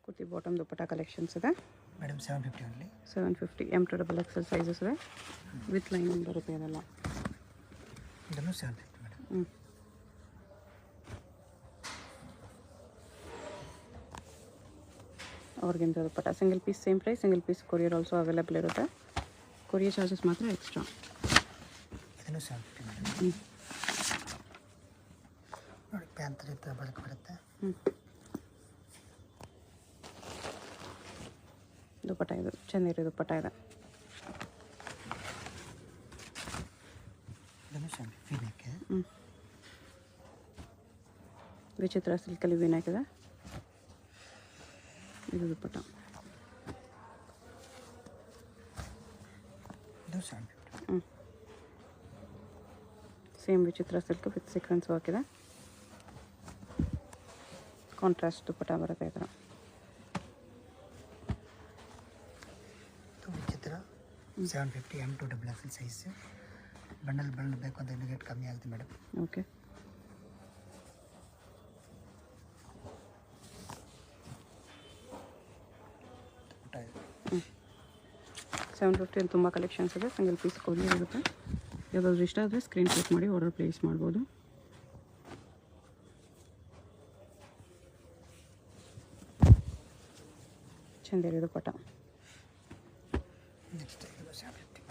Kurti bottom dupatta collections ಇದೆ madam 750 only. 750 M2XL sizes ಇದೆ with lining ಬರುತ್ತೆ ಇದೆಲ್ಲ. ಇದನ್ನು 750 ಮೇಡಮ್. ಅವ್ರಿಗಿಂತ dupatta single piece same price, single piece courier also available ಇರುತ್ತೆ. ಕೊರಿಯರ್ ಚಾರ್ಜಸ್ ಮಾತ್ರ ಎಕ್ಸ್ಟ್ರಾ. ಇದನ್ನು 750 ಮೇಡಮ್. ನೋಡಿ ಪ್ಯಾಂತ್ ರೀತಿ ಬಳಕೆ ಬರುತ್ತೆ. ದುಪ್ಪಟ್ಟ ಇದು ಚಂದಿರಿ ದುಪ್ಪಟ್ಟ ಇದೆ. ಇದನ್ನು 750 ನೆಕ್. ವಿಚಿತ್ರ ಸಿಲ್ಕಲ್ಲಿ ವಿನಾಕ್ ಇದೆ. ಇದು ದುಪ್ಪಟ್ಟ. ಇದು 750. ಸೇಮ್ ವಿಚಿತ್ರ ಸಿಲ್ಕ್ ವಿತ್ ಸೀಕ್ವೆನ್ಸ್ ವರ್ಕ್ ಇದೆ. ಕಾಂಟ್ರಾಸ್ಟ್ ದುಪ್ಪಟ್ಟ ಬರುತ್ತೆ ಈ ಥರ. ಇದು ವಿಚಿತ್ರ 750 M2XL ಸೈಜ್. ಬಂಡಲ್ ಬೇಕು ಅಂತ ಇನ್ನೂ ರೇಟ್ ಕಮ್ಮಿ ಆಗುತ್ತೆ ಮೇಡಮ್. ಓಕೆ. ದುಪ್ಪಟ್ಟ ಇದೆ. 750 ತುಂಬ ಕಲೆಕ್ಷನ್ಸ್ ಇದೆ. ಸಿಂಗಲ್ ಪೀಸ್ ಕೊರಿಯರ್ ಇರುತ್ತೆ. ಯಾವುದಾದ್ರು ಇಷ್ಟ ಆದರೆ ಸ್ಕ್ರೀನ್ ಕ್ಲಿಕ್ ಮಾಡಿ ಆರ್ಡರ್ ಪ್ಲೇಸ್ ಮಾಡ್ಬೋದು. ಚಂದೇರಿ ದುಪ್ಪಟ್ಟ. ನೆಕ್ಸ್ಟ್ ಇದು 750.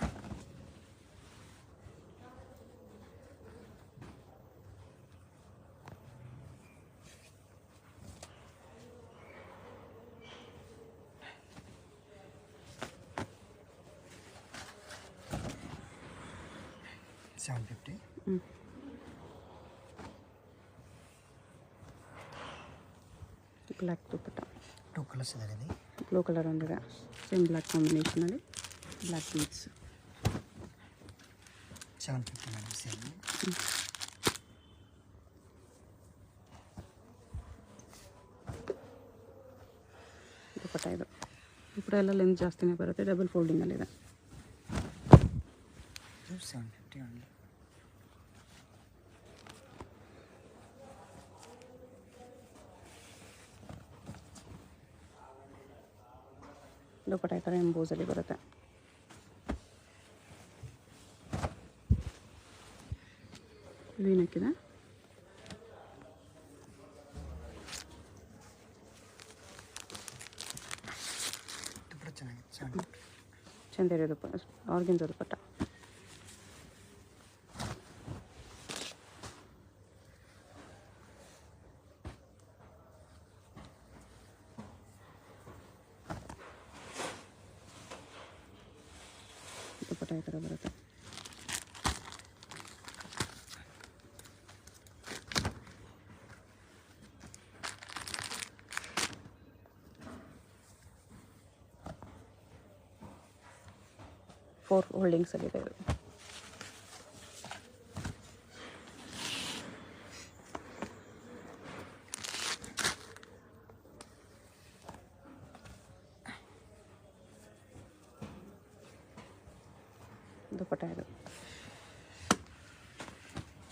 ಬ್ಲ್ಯಾಕ್ ದುಪ್ಪಟ್ಟ. 2 ಕಲರ್ಸ್ ಇದೆ. ಬ್ಲೂ ಕಲರ್ ಒಂದಿದೆ, ಸೇಮ್ ಬ್ಲ್ಯಾಕ್ ಕಾಂಬಿನೇಷನಲ್ಲಿ black beads. 750 madam same. Dupatta ಇದು ದುಪ್ಪಟ್ಟ ಎಲ್ಲ ಲೆಂತ್ ಜಾಸ್ತಿನೇ ಬರುತ್ತೆ. ಡಬಲ್ ಫೋಲ್ಡಿಂಗಲ್ಲಿದೆ. ಇದು 750 ಓನ್ಲಿ. ದುಪ್ಪಟ್ಟ ಈ ಥರ ಎಂಬೋಸಲ್ಲಿ ಬರುತ್ತೆ. ವೀನಕ್ಕಿದೆ. ದುಪ್ಪಟ್ಟ ಚೆನ್ನಾಗಿದೆ. 750. ಚಂದೇರಿ ದುಪ್ಪಟ್ಟ, ಆರ್ಗೆನ್ಜಾ ದುಪ್ಪಟ್ಟ. ದುಪ್ಪಟ್ಟ ಈ ಥರ ಬರುತ್ತೆ. ಫೋರ್ ಹೋಲ್ಡಿಂಗ್ಸಲ್ಲಿದೆ ಇದು. ದುಪ್ಪಟ್ಟ ಇದು.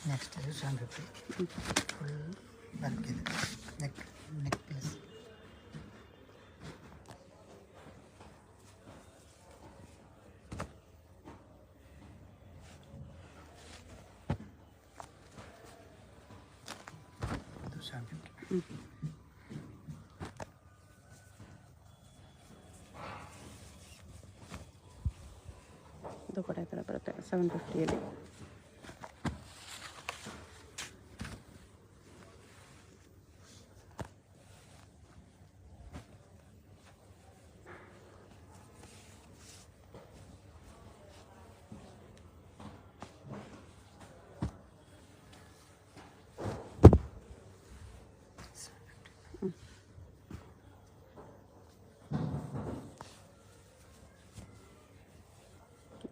ನೆಕ್ಸ್ಟ್ ಇದು 750. ಫುಲ್ ವರ್ಕ್ ಇದೆ. Neck plus. ಇದು 750. ದುಪ್ಪಟ್ಟ ಈ ಥರ ಬರುತ್ತೆ 750ಯಲ್ಲಿ.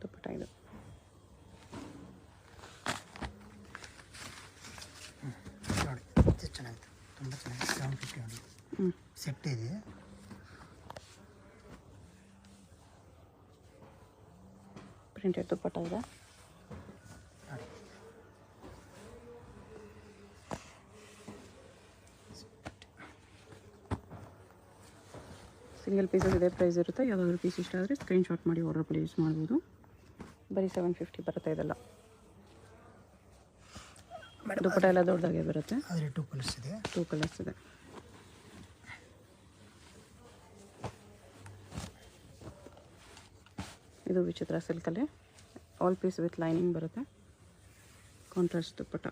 ದುಪ್ಪಟ್ಟ ಇದು. ನೋಡಿ ಇದು ಚೆನ್ನಾಗಿದೆ, ತುಂಬ ಚೆನ್ನಾಗಿದೆ. 750 ಓನ್ಲಿ. ಸೆಟ್ ಇದೆ. ಪ್ರಿಂಟೆಡ್ ದುಪ್ಪಟ್ಟ ಇದೆ. ಸಿಂಗಲ್ ಪೀಸಸ್ ಇದೇ ಪ್ರೈಸ್ ಇರುತ್ತೆ. ಯಾವುದಾದ್ರೂ ಪೀಸ್ ಇಷ್ಟ ಆದರೆ ಸ್ಕ್ರೀನ್ಶಾಟ್ ಮಾಡಿ ಆರ್ಡರ್ ಪ್ಲೇಸ್ ಮಾಡ್ಬೋದು. ಬರೀ 750 ಬರುತ್ತೆ ಇದೆಲ್ಲ. ದುಪ್ಪಟ್ಟ ಎಲ್ಲ ದೊಡ್ಡದಾಗೆ ಬರುತ್ತೆ. ಆದರೆ 2 ಕಲರ್ಸ್ ಇದೆ. 2 ಕಲರ್ಸ್ ಇದೆ. ಇದು ವಿಚಿತ್ರ ಸಿಲ್ಕಲ್ಲಿ ಆಲ್ ಪೀಸ್ ವಿತ್ ಲೈನಿಂಗ್ ಬರುತ್ತೆ. ಕಾಂಟ್ರಾಸ್ಟ್ ದುಪ್ಪಟ್ಟ.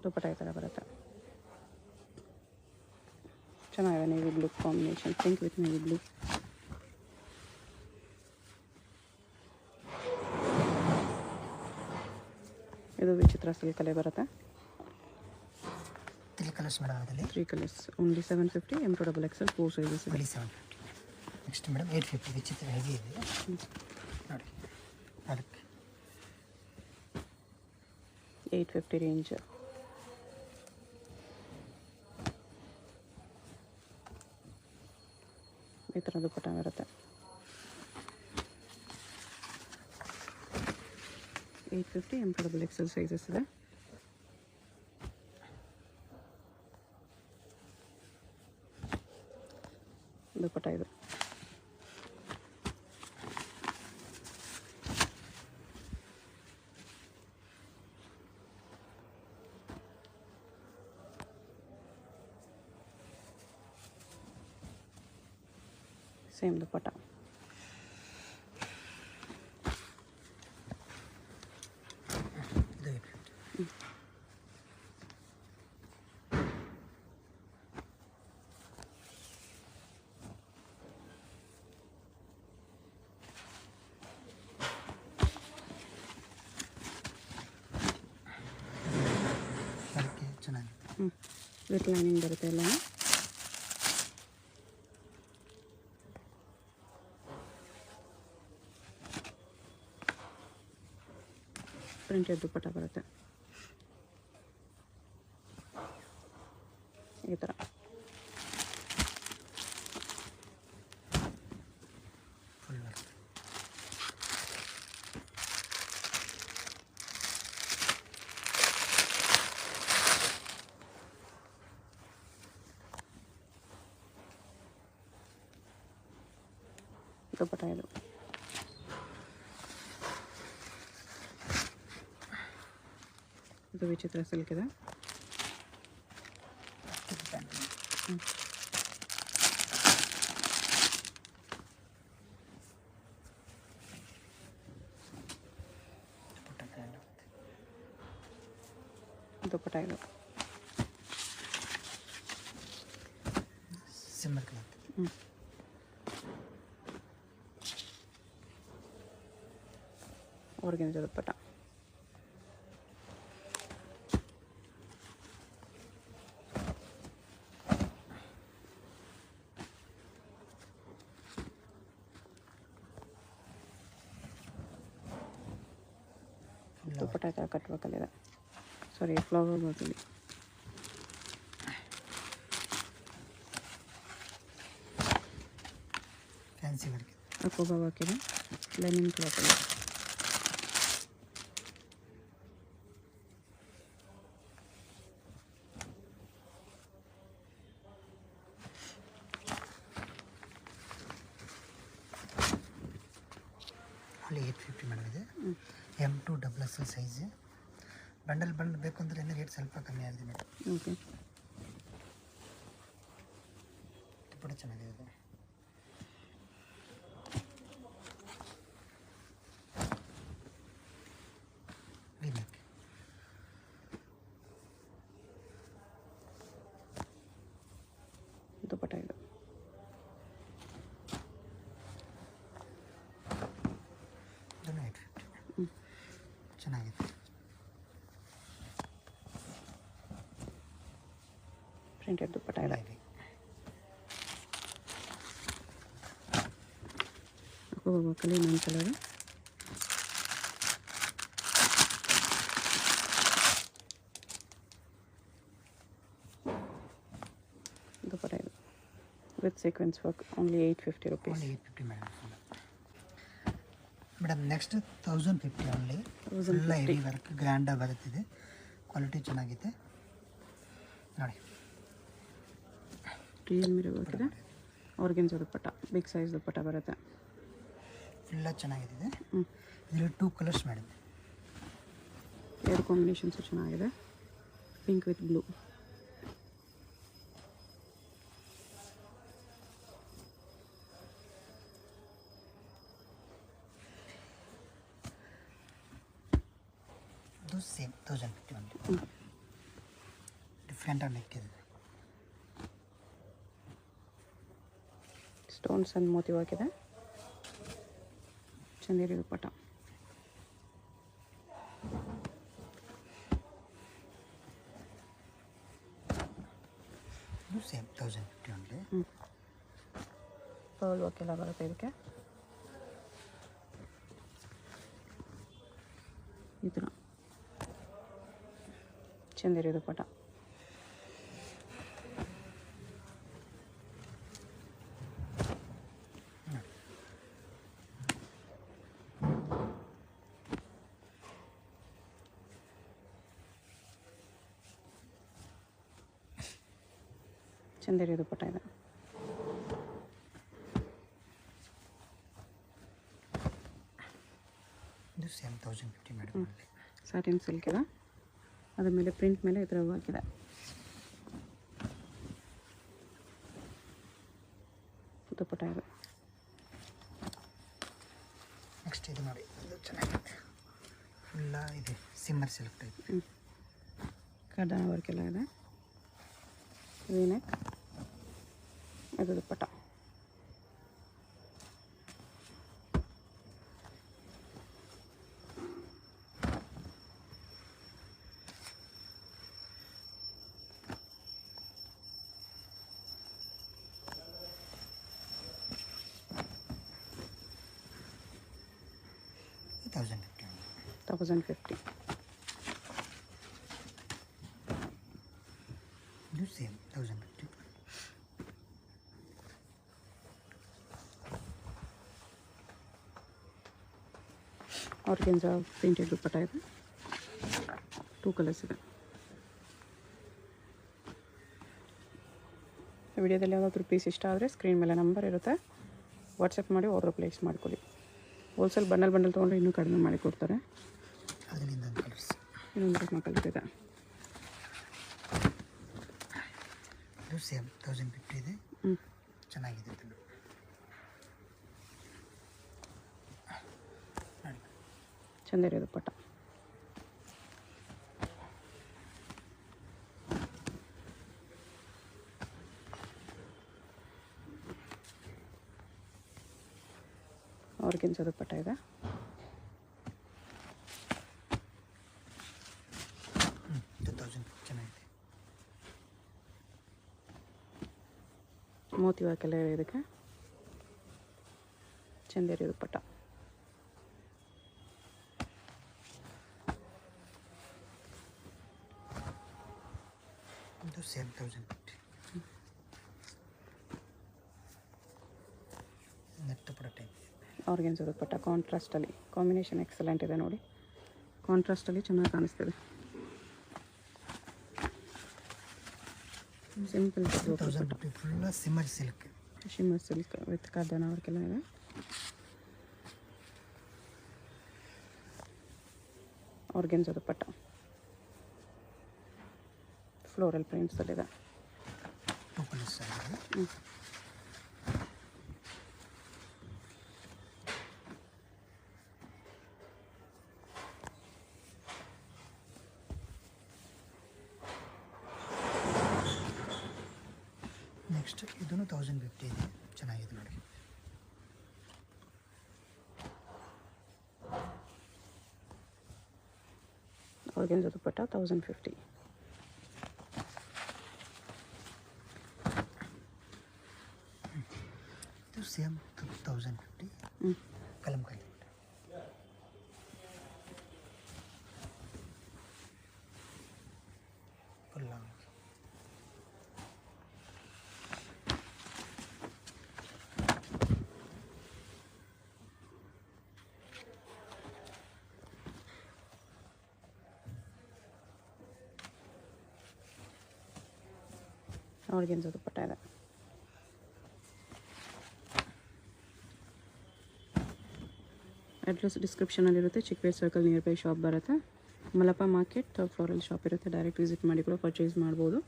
ದುಪ್ಪಟ್ಟ ಈ ಥರ ಬರುತ್ತೆ. ಚೆನ್ನಾಗಿದೆ navy blue combination, pink with navy blue. ಇದು ವಿಚಿತ್ರ ಸಿಲ್ಕಲ್ಲೇ ಬರುತ್ತೆ. 3 ಕಲರ್ಸ್ ಮೇಡಮ್ ಅದರಲ್ಲಿ. 3 ಕಲರ್ಸ್ ಓನ್ಲಿ 750. M2XXL 4 ಸೈಜಸ್ ಇದೆ. ಬರೀ 750. ನೆಕ್ಸ್ಟ್ ಮೇಡಮ್ 850 ವಿಚಿತ್ರ ಹೆವಿ ಇದೆ ನೋಡಿ. ಅದಕ್ಕೆ 850 ರೇಂಜ್. ಈ ಥರ ದುಪ್ಪಟ್ಟ ಬರುತ್ತೆ. 850 M2XXL ಸೈಜಸ್ ಇದೆ. ದುಪ್ಪಟ್ಟ ಇದು. ಸೇಮ್ ದುಪ್ಪಟ್ಟ. ಇದು 850. ಅದಕ್ಕೆ ಚೆನ್ನಾಗಿದೆ. ವಿತ್ ಲೈನಿಂಗ್ ಬರುತ್ತೆ ಎಲ್ಲ. ಪ್ರಿಂಟೆಡ್ ದುಪ್ಪಟ್ಟ ಬರುತ್ತೆ ಈ ಥರ. Full work. ದುಪ್ಪಟ್ಟ ಇದು. ಇದು ವಿಚಿತ್ರ ಸಿಲ್ಕ್ ಇದೆ. ದುಪ್ಪಟ್ಟ ಇದು. ಸಿಮ್ಮರ್ ಕ್ಲಾತ್. ಆರ್ಗೆನ್ಜಾ ದುಪ್ಪಟ್ಟ. ದುಪ್ಪಟ್ಟ ಈ ಥರ ಕಟ್ಬೇಕಲ್ಲಿದೆ. ಸಾರಿ, ಫ್ಲವರ್ ಬರ್ತದೆ. Fancy work. ಅಕೋಬಾ ಹಾಕಿದೆ. ಲೈನಿಂಗ್ ಕ್ಲಾತಲ್ಲಿ. ಅಲ್ಲಿ 850 ಮೇಡಮ್ ಇದೆ. M2XXL size. ಬಂಡಲ್ ಬೇಕು ಅಂದರೆ ಇನ್ನೂ ರೇಟ್ ಸ್ವಲ್ಪ ಕಮ್ಮಿ ಆಗಿದೆ ಮೇಡಮ್. ಓಕೆ. ದುಪ್ಪಟ್ಟ ಚೆನ್ನಾಗಿದೆ ಇದು. ವಿನೆಕ್. ದುಪ್ಪಟ್ಟ ಇದು. ಇದನ್ನು 850. ಚೆನ್ನಾಗಿದೆ. ಪ್ರಿಂಟೆಡ್ ದುಪ್ಪಟ್ಟ ಇದೆ. ಅಕೋಬಾ ಕಲಿ ಇನ್ನೊಂದು ಕಲರ್. ದುಪ್ಪಟ್ಟ ಇದು. With sequence work only 850 rupees. Only 850 madam. Madam next 1050 only. Full heavy work ಗ್ರ್ಯಾಂಡಾಗಿ ಬರುತ್ತಿದೆ, ಕ್ವಾಲಿಟಿ ಚೆನ್ನಾಗಿದೆ ನೋಡಿ. ರಿಯಲ್ ಮಿರರ್ ವರ್ಕ್ ಇದೆ, ಆರ್ಗೆನ್ಸಾ ದುಪ್ಪಟ್ಟ, ಬಿಗ್ ಸೈಜ್ ದುಪ್ಪಟ್ಟ ಬರುತ್ತೆ. ಫುಲ್ಲ ಚೆನ್ನಾಗಿದೆ. ಇದರಲ್ಲಿ 2 ಕಲರ್ಸ್ ಮೇಡಮ್. 2 ಕಾಂಬಿನೇಷನ್ಸು ಚೆನ್ನಾಗಿದೆ, ಪಿಂಕ್ ವಿತ್ ಬ್ಲೂ. ಇದು ಸೇಮ್ 1050 ಓನ್ಲಿ. ಡಿಫ್ರೆಂಟ್ ಆಗಿ ನೆಕ್ ಇದೆ, ಸ್ಟೋನ್ಸ್ ಅಂಡ್ ಮೋತಿ ವರ್ಕ್ ಇದೆ, ಚಂದೇರಿ ದುಪ್ಪಟ್ಟ. ಇದು ಸೇಮ್ 1050 ಓನ್ಲಿ. ಪರ್ಲ್ ವರ್ಕ್ ಎಲ್ಲ ಬರುತ್ತೆ ಇದಕ್ಕೆ. ಈ ಥರ ಚಂದೇರಿ ದುಪ್ಪಟ್ಟ. ಚಂದೇರಿ ದುಪ್ಪಟ್ಟ ಇದೆ. ಇದು ಸೇಮ್ 1050 ಮೇಡಮ್. ಸ್ಯಾಟಿನ್ ಸಿಲ್ಕ್ ಇದೆ, ಅದ್ರ ಮೇಲೆ ಪ್ರಿಂಟ್ ಮೇಲೆ ಈ ಥರ ವರ್ಕ್ ಇದೆ. ದುಪ್ಪಟ್ಟ ಇದೆ. ನೆಕ್ಸ್ಟ್ ಇದು ನೋಡಿ, ಇದು ಚೆನ್ನಾಗಿದೆ, ಫುಲ್ಲ ಇದೆ ಸಿಮ್ಮರ್ ಸಿಲ್ಕ್ ಟೈಪ್. ಕರ್ದಾನ ವರ್ಕ್ ಎಲ್ಲ ಇದೆ, ವಿ ನೆಕ್, ಇದು ದುಪ್ಪಟ್ಟ. $1,050. ಇದು ಸೇಮ್ 1050. ಆರ್ಗೆನ್ಸಾ ಪ್ರಿಂಟೆಡ್ ದುಪ್ಪಟ್ಟ ಇದೆ, 2 ಕಲರ್ಸ್ ಇದೆ. ವಿಡಿಯೋದಲ್ಲಿ ಯಾವುದಾದ್ರೂ ಪೀಸ್ ಇಷ್ಟ ಆದರೆ ಸ್ಕ್ರೀನ್ ಮೇಲೆ ನಂಬರ್ ಇರುತ್ತೆ, ವಾಟ್ಸಪ್ ಮಾಡಿ ಆರ್ಡರ್ ಪ್ಲೇಸ್ ಮಾಡ್ಕೊಳ್ಳಿ. ಹೋಲ್ಸೇಲ್ ಬಂಡಲ್ ತೊಗೊಂಡ್ರೆ ಇನ್ನೂ ಕಡಿಮೆ ಮಾಡಿ ಕೊಡ್ತಾರೆ. ಅದರಿಂದ ಕಲರ್ಸ್ ಇನ್ನೊಂದು ರತ್ನ ಕಲರ್ ಇದೆ, ಇದು ಸೇಮ್ 1050 ಇದೆ. ಚೆನ್ನಾಗಿದೆ ಇದು. ಚಂದೇರಿ ದುಪ್ಪಟ್ಟ. ಆರ್ಗೆನ್ಸಾ ದುಪ್ಪಟ್ಟ ಇದೆ. ಚೆನ್ನಾಗಿದೆ. ಮೋತಿ ವರ್ಕ್ ಎಲ್ಲ ಇದೆ ಇದಕ್ಕೆ, ಚಂದೇರಿ ದುಪ್ಪಟ್ಟ. ಇದು same 1050. Net dupatta type. Organza dupatta ಕಾಂಟ್ರಾಸ್ಟಲ್ಲಿ, ಕಾಂಬಿನೇಷನ್ ಎಕ್ಸಲೆಂಟ್ ಇದೆ ನೋಡಿ, ಕಾಂಟ್ರಾಸ್ಟಲ್ಲಿ ಚೆನ್ನಾಗಿ ಕಾಣಿಸ್ತಿದೆ. ಸಿಂಪಲ್ 1050 ಫುಲ್ಲ shimmer silk. Shimmer silk with kardana work ಎಲ್ಲ ಇದೆ. ಆರ್ಗೆನ್ಸಾ ದುಪ್ಪಟ್ಟ ಫ್ಲೋರಲ್ ಪ್ರಿಂಟ್ಸಲ್ಲಿದೆ. 2 ಕಲರ್ಸ್ ಆಗಿದೆ. ನೆಕ್ಸ್ಟ್ ಇದೂ 1050 ಇದೆ, ಚೆನ್ನಾಗಿದೆ ನೋಡಿ. ಆರ್ಗೆನ್ಸಾ ದುಪ್ಪಟ್ಟ 1050. ಇದು ಸೇಮ್ 1050. ಕಲಂಕಾರಿ ಫುಲ್ಲ ಆರ್ಗೆನ್ಸ ದುಪ್ಪಟ್ಟ ಇದೆ. ಅಡ್ರೆಸ್ ಡಿಸ್ಕ್ರಿಪ್ಷನಲ್ಲಿರುತ್ತೆ. Chickpet circle near by shop ಬರುತ್ತೆ. ಮಲಪ್ಪ ಮಾರ್ಕೆಟ್ 3rd ಫ್ಲೋರಲ್ಲಿ ಶಾಪ್ ಇರುತ್ತೆ. ಡೈರೆಕ್ಟ್ ವಿಸಿಟ್ ಮಾಡಿ ಕೂಡ ಪರ್ಚೇಸ್ ಮಾಡ್ಬೋದು.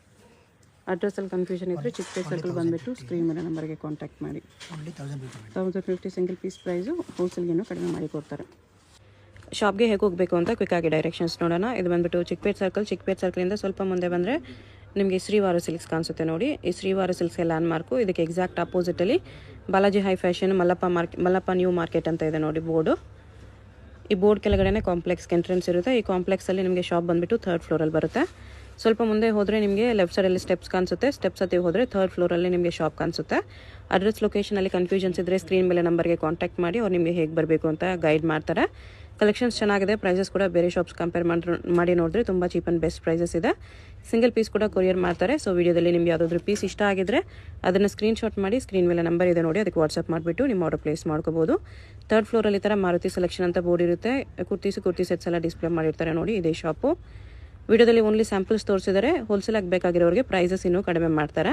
ಅಡ್ರೆಸ್ಸಲ್ಲಿ ಕನ್ಫ್ಯೂಷನ್ ಇದ್ದರೆ ಚಿಕ್ಕಪೇಟೆ ಸರ್ಕಲ್ ಬಂದುಬಿಟ್ಟು ಸ್ಕ್ರೀನ್ ಮೇಲೆ ನಂಬರ್ಗೆ ಕಾಂಟ್ಯಾಕ್ಟ್ ಮಾಡಿ. ಓನ್ಲಿ 1050 ಸಿಂಗಲ್ ಪೀಸ್ ಪ್ರೈಸು, ಹೋಲ್ಸೇಲ್ಗೇನು ಕಡಿಮೆ ಮಾಡಿ ಕೊಡ್ತಾರೆ. ಶಾಪ್ಗೆ ಹೇಗೆ ಹೋಗಬೇಕು ಅಂತ ಕ್ವಿಕ್ಕಾಗಿ ಡೈರೆಕ್ಷನ್ಸ್ ನೋಡೋಣ. ಇದು ಬಂದುಬಿಟ್ಟು ಚಿಕ್ಕಪೇಟೆ ಸರ್ಕಲಿಂದ ಸ್ವಲ್ಪ ಮುಂದೆ ಬಂದರೆ ನಿಮಗೆ ಶ್ರೀವಾರ ಸಿಲ್ಕ್ಸ್ ಕಾಣಿಸುತ್ತೆ ನೋಡಿ. ಈ ಶ್ರೀವಾರ ಸಿಲ್ಕ್ಸ್ಗೆ ಲ್ಯಾಂಡ್ ಮಾರ್ಕು. ಇದಕ್ಕೆ ಎಕ್ಸಾಕ್ಟ್ ಅಪೋಸಿಟಲ್ಲಿ Balaji high fashion Mallappa new market ಅಂತ ಇದೆ ನೋಡಿ ಬೋರ್ಡು. ಈ ಬೋರ್ಡ್ ಕೆಳಗಡೆ ಕಾಂಪ್ಲೆಕ್ಸ್ಗೆ ಎಂಟ್ರೆನ್ಸ್ ಇರುತ್ತೆ. ಈ ಕಾಂಪ್ಲೆಕ್ಸಲ್ಲಿ ನಿಮಗೆ ಶಾಪ್ ಬಂದುಬಿಟ್ಟು 3rd ಫ್ಲೋರಲ್ಲಿ ಬರುತ್ತೆ. ಸ್ವಲ್ಪ ಮುಂದೆ ಹೋದರೆ ನಿಮಗೆ ಲೆಫ್ಟ್ ಸೈಡಲ್ಲಿ ಸ್ಟೆಪ್ಸ್ ಕಾಣಿಸುತ್ತೆ. ಸ್ಟೆಪ್ಸ್ ಹತ್ತಿ ಹೋದರೆ 3rd ಫ್ಲೋರಲ್ಲಿ ನಿಮಗೆ ಶಾಪ್ ಕಾಣಿಸುತ್ತೆ. ಅಡ್ರೆಸ್ ಲೊಕೇಶನಲ್ಲಿ ಕನ್ಫ್ಯೂಷನ್ಸ್ ಇದ್ದರೆ ಸ್ಕ್ರೀನ್ ಮೇಲೆ ನಂಬರ್ಗೆ ಕಾಂಟ್ಯಾಕ್ಟ್ ಮಾಡಿ. ಅವ್ರು ನಿಮಗೆ ಹೇಗೆ ಬರಬೇಕು ಅಂತ ಗೈಡ್ ಮಾಡ್ತಾರೆ. ಕಲೆಕ್ಷನ್ಸ್ ಚೆನ್ನಾಗಿದೆ. ಪ್ರೈಸಸ್ ಕೂಡ ಬೇರೆ ಶಾಪ್ಸ್ ಕಂಪೇರ್ ಮಾಡಿ ನೋಡಿದ್ರೆ ತುಂಬ ಚೀಪ್ ಆ್ಯಂಡ್ ಬೆಸ್ಟ್ ಪ್ರೈಸಸ್ ಇದೆ. ಸಿಂಗಲ್ ಪೀಸ್ ಕೂಡ ಕೊರಿಯರ್ ಮಾಡ್ತಾರೆ. ಸೊ ವಿಡಿಯೋದಲ್ಲಿ ನಿಮ್ಗೆ ಯಾವುದಾದ್ರೂ ಪೀಸ್ ಇಷ್ಟ ಆಗಿದ್ರೆ ಅದನ್ನು ಸ್ಕ್ರೀನ್ಶಾಟ್ ಮಾಡಿ ಸ್ಕ್ರೀನ್ ಮೇಲೆ ನಂಬರ್ ಇದೆ ನೋಡಿ, ಅದಕ್ಕೆ ವಾಟ್ಸಪ್ ಮಾಡಿಬಿಟ್ಟು ನಿಮ್ಮ ಆರ್ಡರ್ ಪ್ಲೇಸ್ ಮಾಡ್ಕೋಬೋದು. 3rd ಫ್ಲೋರಲ್ಲಿ ಥರ ಮಾರುತಿ ಸೆಲೆಕ್ಷನ್ ಅಂತ ಬೋರ್ಡ್ ಇರುತ್ತೆ. ಕುರ್ತಿ ಸೆಟ್ಸ್ ಎಲ್ಲ ಡಿಸ್ಪ್ಲೇ ಮಾಡಿರ್ತಾರೆ ನೋಡಿ. ಇದೇ ಶಾಪು. ವಿಡಿಯೋದಲ್ಲಿ ಓನ್ಲಿ ಸ್ಯಾಂಪಲ್ಸ್ ತೋರಿಸಿದರೆ. ಹೋಲ್ಸೇಲ್ ಆಗಬೇಕಾಗಿರೋರಿಗೆ ಪ್ರೈಸಸ್ ಇನ್ನೂ ಕಡಿಮೆ ಮಾಡ್ತಾರೆ.